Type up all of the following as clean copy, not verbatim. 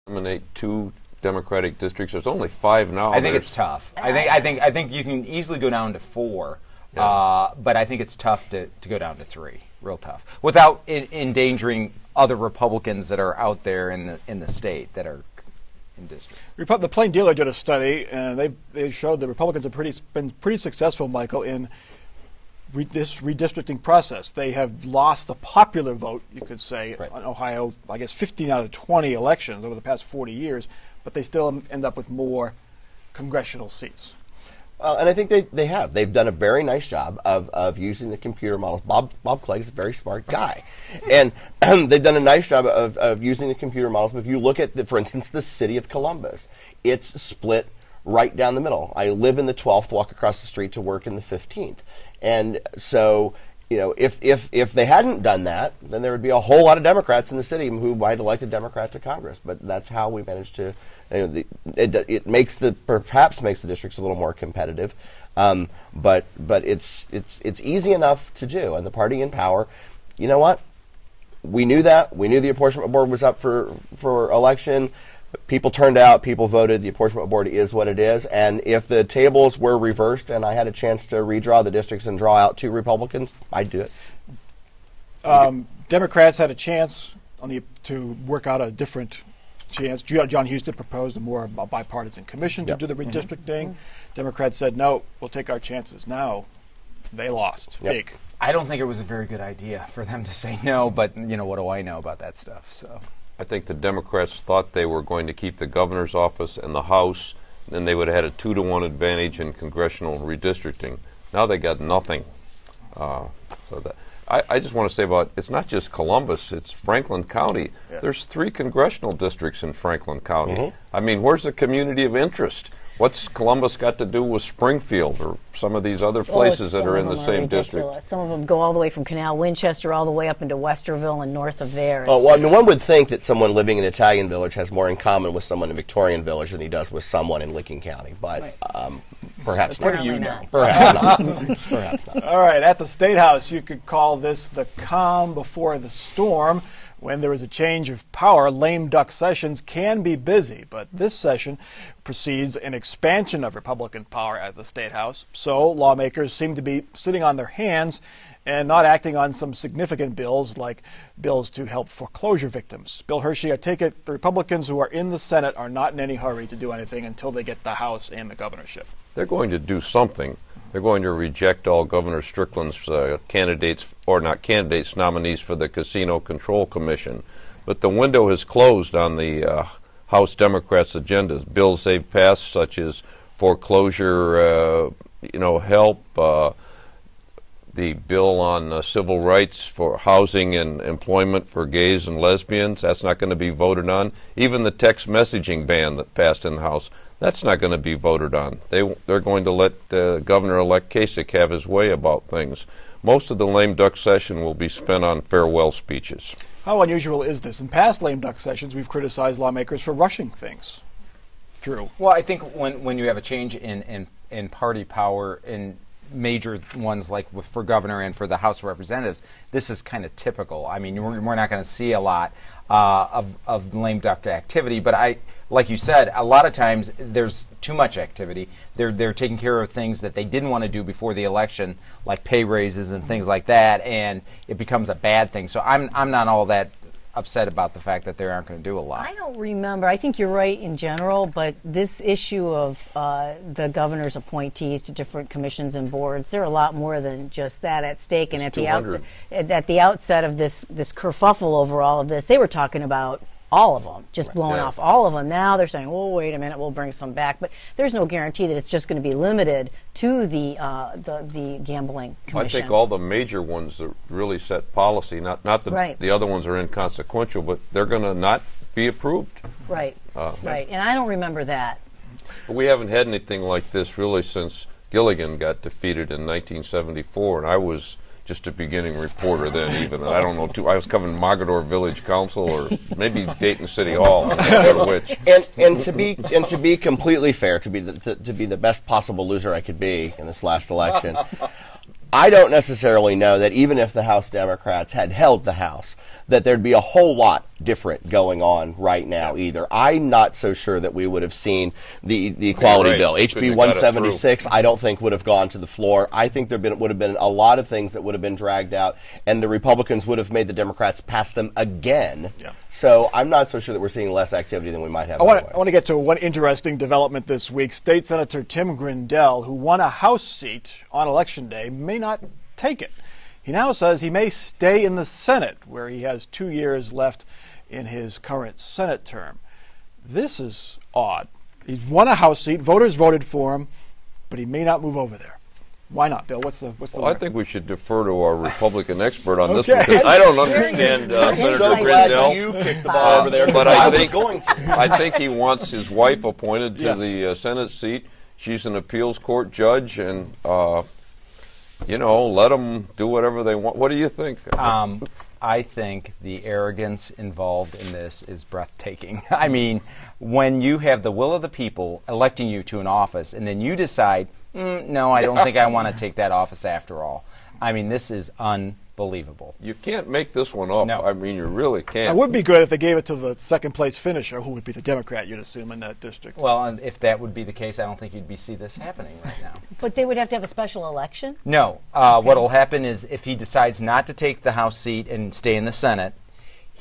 eliminate 2 Democratic districts. There's only 5 now. I think it's tough. I think you can easily go down to 4, but I think it's tough to go down to 3. Real tough, without endangering other Republicans that are out there in the state that are in districts. The Plain Dealer did a study, and they showed that Republicans have been pretty successful, Michael, in this redistricting process. They have lost the popular vote, you could say, on Ohio, I guess 15 out of 20 elections over the past 40 years, but they still end up with more congressional seats. And I think they have. They've done a very nice job of using the computer models. Bob Clegg is a very smart guy. And they've done a nice job of using the computer models. But if you look at, for instance, the city of Columbus, it's split right down the middle. I live in the 12th, walk across the street to work in the 15th. And so, if they hadn't done that, then there would be a whole lot of Democrats in the city who might have elected Democrats to Congress. But that's how we managed to. It perhaps makes the districts a little more competitive, but it's easy enough to do. And the party in power, you know what? We knew that. We knew the apportionment board was up for election. People turned out. People voted. The apportionment board is what it is. And if the tables were reversed and I had a chance to redraw the districts and draw out 2 Republicans, I'd do it. Democrats had a chance to work out a different chance. John Huston proposed a more bipartisan commission to do the redistricting. Democrats said, no, we'll take our chances. Now, they lost. Big. I don't think it was a very good idea for them to say no, but, what do I know about that stuff? So I think the Democrats thought they were going to keep the governor's office and the House, and they would have had a 2-to-1 advantage in congressional redistricting. Now they got nothing. I just want to say it's not just Columbus, it's Franklin County. Yeah. There's 3 congressional districts in Franklin County. Mm-hmm. I mean, where's the community of interest? What's Columbus got to do with Springfield or some of these other places that are in the same district? Some of them go all the way from Canal Winchester all the way up into Westerville and north of there. One would think that someone living in Italian Village has more in common with someone in Victorian Village than he does with someone in Licking County, but perhaps not. Perhaps not. Perhaps not. All right, at the State House, you could call this the calm before the storm. When there is a change of power, lame duck sessions can be busy, but this session precedes an expansion of Republican power at the State House. So lawmakers seem to be sitting on their hands and not acting on some significant bills like bills to help foreclosure victims. Bill Hershey, I take it the Republicans who are in the Senate are not in any hurry to do anything until they get the House and the governorship. They're going to do something. They're going to reject all Governor Strickland's nominees for the Casino Control Commission. But the window has closed on the House Democrats' agendas. Bills they've passed, such as foreclosure, help, the bill on civil rights for housing and employment for gays and lesbians, that's not going to be voted on. Even the text messaging ban that passed in the House, that's not going to be voted on. They're going to let Governor-elect Kasich have his way about things. Most of the lame duck session will be spent on farewell speeches. How unusual is this? In past lame duck sessions, we've criticized lawmakers for rushing things through. Well, I think when you have a change in party power in major ones like for governor and for the House of Representatives, this is kind of typical. I mean, we're not going to see a lot of lame duck activity, but like you said, a lot of times there's too much activity. They're taking care of things that they didn't want to do before the election, like pay raises and things like that, and it becomes a bad thing. So I'm not all that upset about the fact that they aren't going to do a lot. I don't remember. I think you're right in general, but this issue of the governor's appointees to different commissions and boards, there are a lot more than just that at stake. And at the outset of this kerfuffle over all of this, they were talking about all of them, just blowing off all of them. Now they're saying, "Oh, wait a minute, we'll bring some back." But there's no guarantee that it's just going to be limited to the gambling commission. I think all the major ones that really set policy, not that the other ones are inconsequential, but they're going to not be approved. Right, right. And I don't remember that. But we haven't had anything like this really since Gilligan got defeated in 1974, and I was just a beginning reporter then, even. I don't know, I was covering Mogador Village Council or maybe Dayton City Hall. I'm not sure which. And to be completely fair, to be the best possible loser I could be in this last election, I don't necessarily know that even if the House Democrats had held the House, that there'd be a whole lot different going on right now either. I'm not so sure that we would have seen the equality bill. HB 176, I don't think would have gone to the floor. I think would have been a lot of things that would have been dragged out, and the Republicans would have made the Democrats pass them again. Yeah. So I'm not so sure that we're seeing less activity than we might have. I want to get to one interesting development this week. State Senator Tim Grindell, who won a House seat on Election Day, may not take it. He now says he may stay in the Senate, where he has 2 years left in his current Senate term. This is odd. He's won a House seat. Voters voted for him, but he may not move over there. Why not, Bill? What's the? Well, I think we should defer to our Republican expert on this because I don't understand Senator Grindell. You kicked the ball over there, but I was going to. I think he wants his wife appointed to the Senate seat. She's an appeals court judge, and let them do whatever they want. What do you think? I think the arrogance involved in this is breathtaking. I mean, when you have the will of the people electing you to an office and then you decide, no, I don't think I want to take that office after all. I mean, this is unbelievable. You can't make this one up. No. I mean, you really can't. It would be good if they gave it to the second place finisher, who would be the Democrat, you'd assume, in that district. Well, and if that would be the case, I don't think you'd see this happening right now. But they would have to have a special election? No. What will happen is if he decides not to take the House seat and stay in the Senate,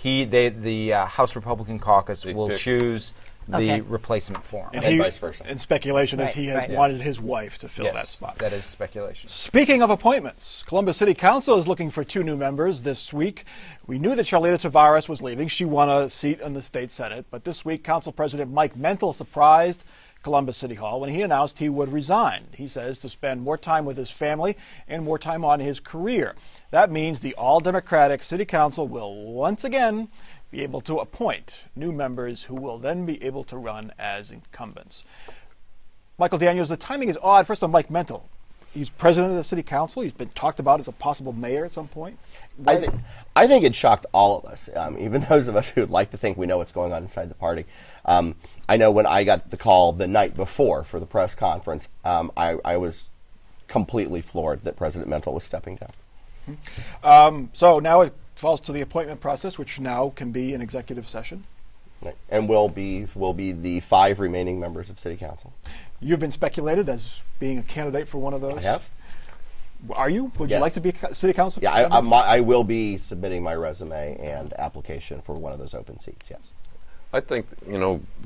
the House Republican caucus will choose the replacement for him. And vice versa. And speculation is he has wanted his wife to fill that spot. That is speculation. Speaking of appointments, Columbus City Council is looking for 2 new members this week. We knew that Charlita Tavares was leaving. She won a seat in the state Senate. But this week, Council President Mike Mental surprised Columbus City Hall when he announced he would resign. He says to spend more time with his family and more time on his career. That means the all-Democratic City Council will once again be able to appoint new members who will then be able to run as incumbents. Michael Daniels, the timing is odd. First on Mike Mental. He's president of the city council. He's been talked about as a possible mayor at some point. I think it shocked all of us, even those of us who would like to think we know what's going on inside the party. I know when I got the call the night before for the press conference, I was completely floored that President Mental was stepping down. So now it falls to the appointment process, which now can be an executive session. Right. And will be the 5 remaining members of City Council. You've been speculated as being a candidate for one of those. I have. Are you? Would you like to be a City Council? Yeah, I will be submitting my resume and application for one of those open seats, yes. I think,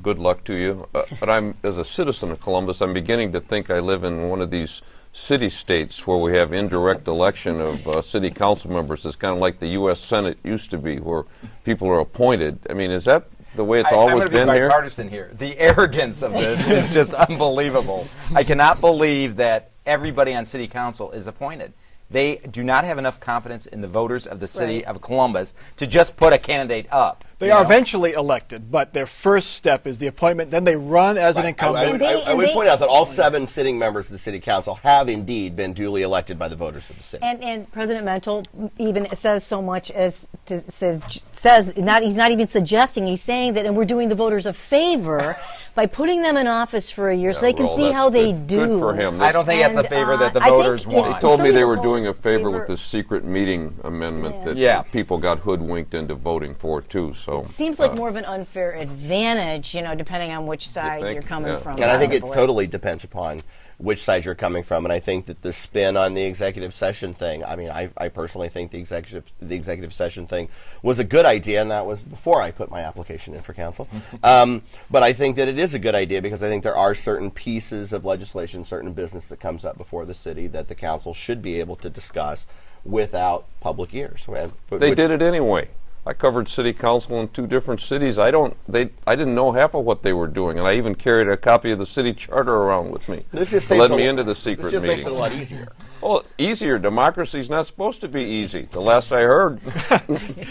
good luck to you. But as a citizen of Columbus, I'm beginning to think I live in one of these city states where we have indirect election of city council members. It's kind of like the U.S. Senate used to be, where people are appointed. I mean, is that the way it's always been here? I'm bipartisan here. The arrogance of this is just unbelievable. I cannot believe that everybody on city council is appointed. They do not have enough confidence in the voters of the city of Columbus to just put a candidate up. They are eventually elected, but their first step is the appointment. Then they run as an incumbent. I would point out that all 7 sitting members of the City Council have indeed been duly elected by the voters of the city. And President Mental even says so much as he's not even suggesting. He's saying that, and we're doing the voters a favor by putting them in office for a year so they can see how they do. Good for him. I don't think that's a favor that the voters want. They told me they were doing a favor with the secret meeting amendment that people got hoodwinked into voting for, too. So it seems like more of an unfair advantage, depending on which side you're coming from. And I think it totally depends upon which side you're coming from. And I think that the spin on the executive session thing, I mean, I personally think the executive session thing was a good idea, and that was before I put my application in for council. But I think that it is a good idea because I think there are certain pieces of legislation, certain business that comes up before the city that the council should be able to discuss without public ears. They did it anyway. I covered city council in 2 different cities. I didn't know half of what they were doing, and I even carried a copy of the city charter around with me. This just led me into the secret meeting. This just makes it a lot easier. Well, easier. Democracy's not supposed to be easy. The last I heard.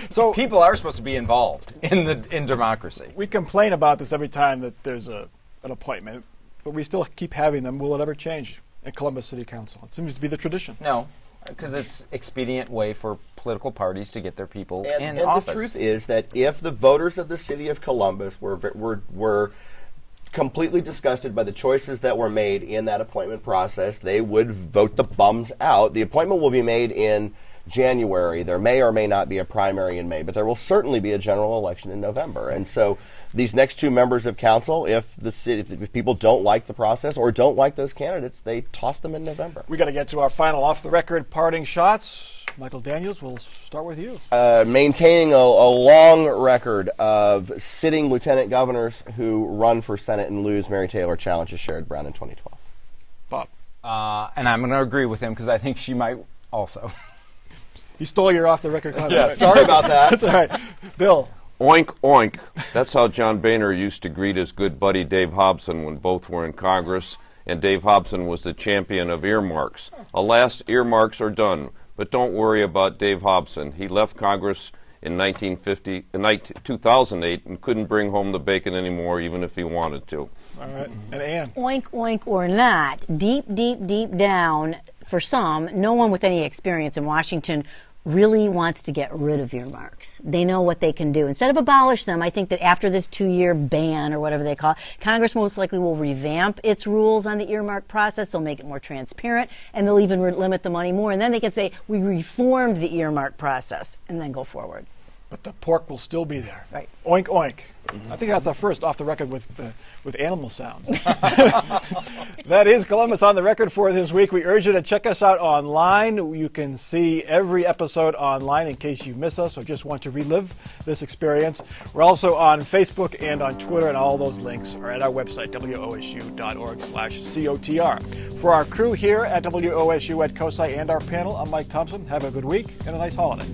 So people are supposed to be involved in democracy. We complain about this every time that there's an appointment, but we still keep having them. Will it ever change at Columbus City Council? It seems to be the tradition. No. Because it's expedient way for political parties to get their people in office. And the truth is that if the voters of the city of Columbus were completely disgusted by the choices that were made in that appointment process, they would vote the bums out. The appointment will be made in January. There may or may not be a primary in May, but there will certainly be a general election in November. And so these next two members of council, if people don't like the process or don't like those candidates, they toss them in November. We got to get to our final off-the-record parting shots. Michael Daniels, we'll start with you. Maintaining a long record of sitting lieutenant governors who run for Senate and lose. Mary Taylor challenges Sherrod Brown in 2012. Bob. And I'm going to agree with him because I think she might also. He stole your off-the-record comment. Yes. Sorry about that. That's all right. Bill. Oink, oink. That's how John Boehner used to greet his good buddy Dave Hobson when both were in Congress, and Dave Hobson was the champion of earmarks. Alas, earmarks are done, but don't worry about Dave Hobson. He left Congress in 2008 and couldn't bring home the bacon anymore, even if he wanted to. All right. And Ann. Oink, oink, or not, deep, deep, deep down, for some, no one with any experience in Washington really wants to get rid of earmarks. They know what they can do. Instead of abolish them, I think that after this 2-year ban or whatever they call it, Congress most likely will revamp its rules on the earmark process. They'll make it more transparent, and they'll even limit the money more. And then they can say, we reformed the earmark process, and then go forward. But the pork will still be there. Right. Oink, oink. I think that's our first off the record with animal sounds. That is Columbus on the Record for this week. We urge you to check us out online. You can see every episode online in case you miss us or just want to relive this experience. We're also on Facebook and on Twitter, and all those links are at our website, wosu.org/COTR. For our crew here at WOSU at COSI and our panel, I'm Mike Thompson. Have a good week and a nice holiday.